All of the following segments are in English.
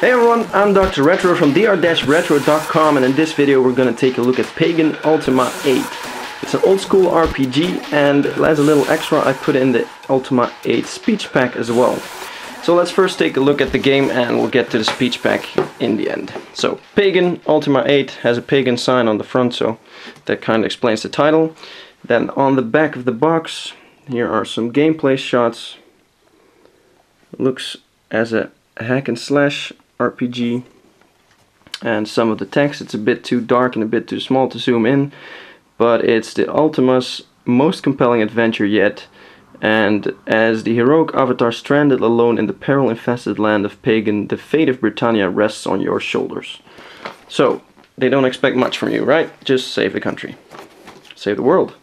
Hey everyone, I'm Dr. Retro from dr.retro.com, and in this video we're going to take a look at Pagan Ultima VIII. It's an old school RPG, and as a little extra I put in the Ultima VIII speech pack as well. So let's first take a look at the game and we'll get to the speech pack in the end. So Pagan Ultima VIII has a pagan sign on the front, so that kind of explains the title. Then on the back of the box here are some gameplay shots. It looks as a hack and slash RPG, and some of the text, it's a bit too dark and a bit too small to zoom in, but it's the Ultima's most compelling adventure yet, and as the heroic avatar stranded alone in the peril-infested land of Pagan, the fate of Britannia rests on your shoulders. So, they don't expect much from you, right? Just save the country. Save the world.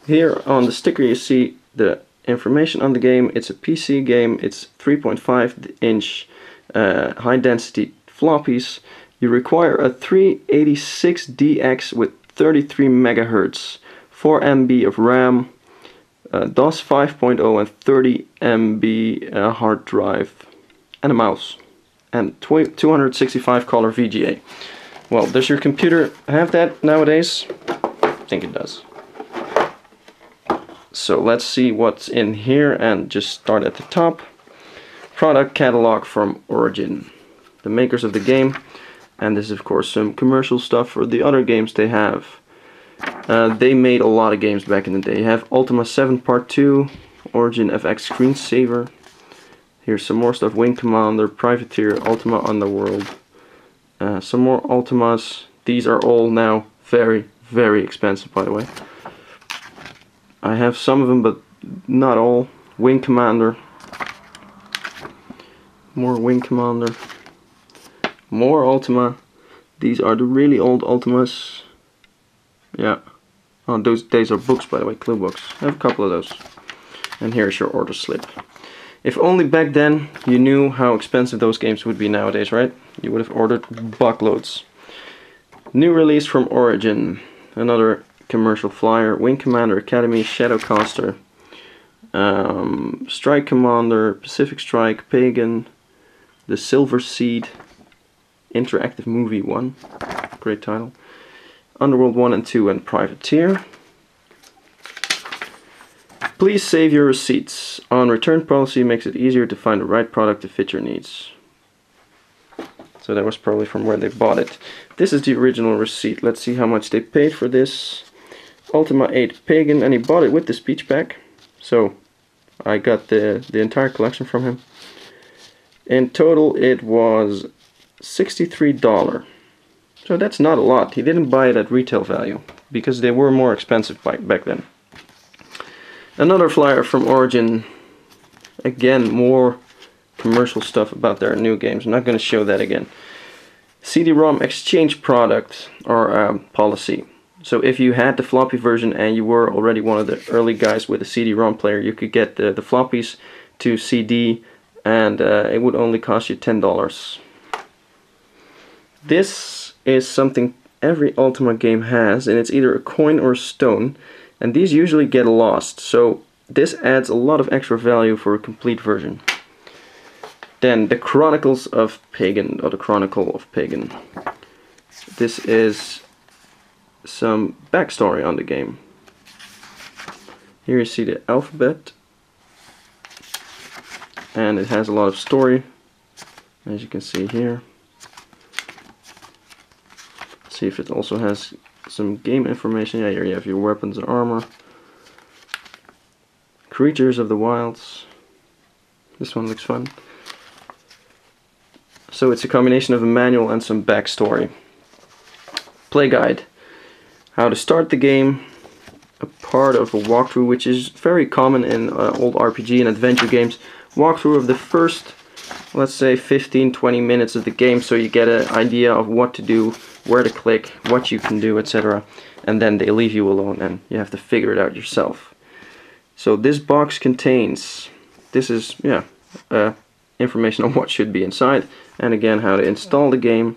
Here on the sticker you see the information on the game. It's a PC game, it's 3.5-inch high density floppies. You require a 386DX with 33 MHz, 4 MB of RAM, DOS 5.0 and 30 MB hard drive, and a mouse, and 265 color VGA. Well, does your computer have that nowadays? I think it does. So let's see what's in here and just start at the top. Product catalog from Origin, the makers of the game, and this is of course some commercial stuff for the other games they have. They made a lot of games back in the day. You have Ultima 7 Part 2, Origin FX Screensaver. Here's some more stuff: Wing Commander, Privateer, Ultima Underworld. Some more Ultimas. These are all now very, very expensive, by the way. I have some of them, but not all. Wing Commander. More Wing Commander. More Ultima. These are the really old Ultimas. Yeah. Oh, these are books, by the way, clue books. I have a couple of those. And here's your order slip. If only back then you knew how expensive those games would be nowadays, right? You would have ordered buckloads. New release from Origin. Another commercial flyer. Wing Commander Academy, Shadowcaster, Strike Commander, Pacific Strike, Pagan, The Silver Seed, Interactive Movie 1, great title, Underworld 1 and 2, and Privateer. Please save your receipts. On return policy makes it easier to find the right product to fit your needs. So that was probably from where they bought it. This is the original receipt. Let's see how much they paid for this. Ultima VIII Pagan, and he bought it with the speech pack. So I got the entire collection from him. In total it was $63. So that's not a lot. He didn't buy it at retail value because they were more expensive back then. Another flyer from Origin. Again, more commercial stuff about their new games. I'm not going to show that again. CD-ROM exchange product or policy. So if you had the floppy version and you were already one of the early guys with a CD-ROM player, you could get the floppies to CD, and it would only cost you $10. This is something every Ultima game has, and it's either a coin or a stone, and these usually get lost, so this adds a lot of extra value for a complete version. Then the Chronicles of Pagan, or the Chronicle of Pagan. This is some backstory on the game. Here you see the alphabet, and it has a lot of story, as you can see here. See if it also has some game information. Yeah, here you have your weapons and armor. Creatures of the Wilds. This one looks fun. So it's a combination of a manual and some backstory. Play guide. How to start the game. A part of a walkthrough, which is very common in old RPG and adventure games. Walkthrough of the first, let's say, 15-20 minutes of the game, so you get an idea of what to do, where to click, what you can do, etc. And then they leave you alone and you have to figure it out yourself. So this box contains, this is, yeah, information on what should be inside, and again how to install the game.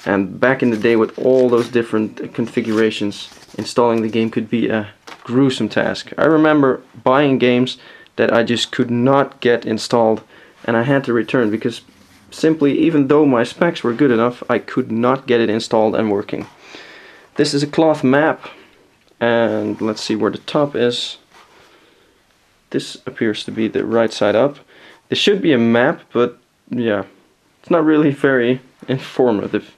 And back in the day, with all those different configurations, installing the game could be a gruesome task. I remember buying games that I just could not get installed, and I had to return because simply, even though my specs were good enough, I could not get it installed and working. This is a cloth map, and let's see where the top is. This appears to be the right side up. This should be a map, but yeah, it's not really very informative.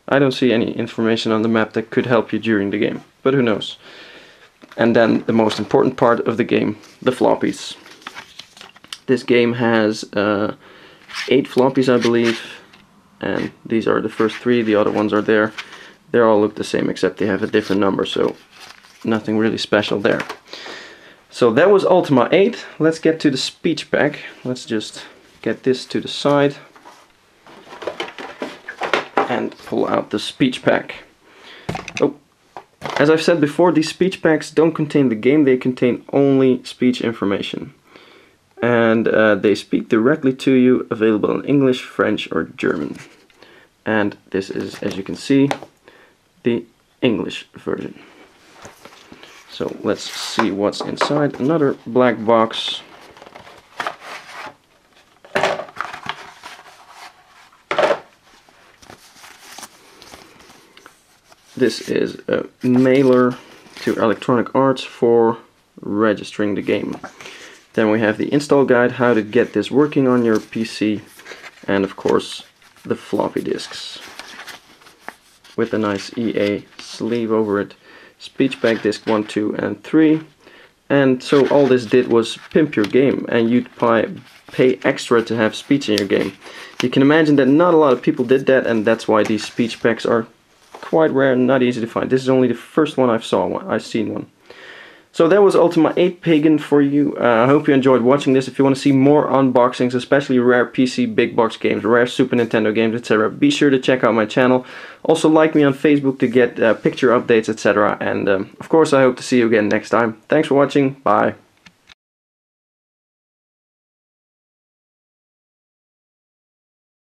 I don't see any information on the map that could help you during the game, but who knows. And then the most important part of the game, the floppies. This game has 8 floppies, I believe, and these are the first 3, the other ones are there. They all look the same except they have a different number, so nothing really special there. So that was Ultima 8. Let's get to the speech pack. Let's just get this to the side and pull out the speech pack. Oh, as I've said before, these speech packs don't contain the game, they contain only speech information. And they speak directly to you, available in English, French or German. And this is, as you can see, the English version. So let's see what's inside. Another black box. This is a mailer to Electronic Arts for registering the game. Then we have the install guide, how to get this working on your PC, and of course the floppy disks with a nice EA sleeve over it. Speech pack disc 1, 2 and 3. And so all this did was pimp your game, and you'd pay extra to have speech in your game. You can imagine that not a lot of people did that, and that's why these speech packs are quite rare and not easy to find. This is only the first one I've seen one. So that was Ultima 8 Pagan for you. I hope you enjoyed watching this. If you want to see more unboxings, especially rare PC big box games, rare Super Nintendo games, etc., be sure to check out my channel. Also like me on Facebook to get picture updates, etc. And of course I hope to see you again next time. Thanks for watching. Bye.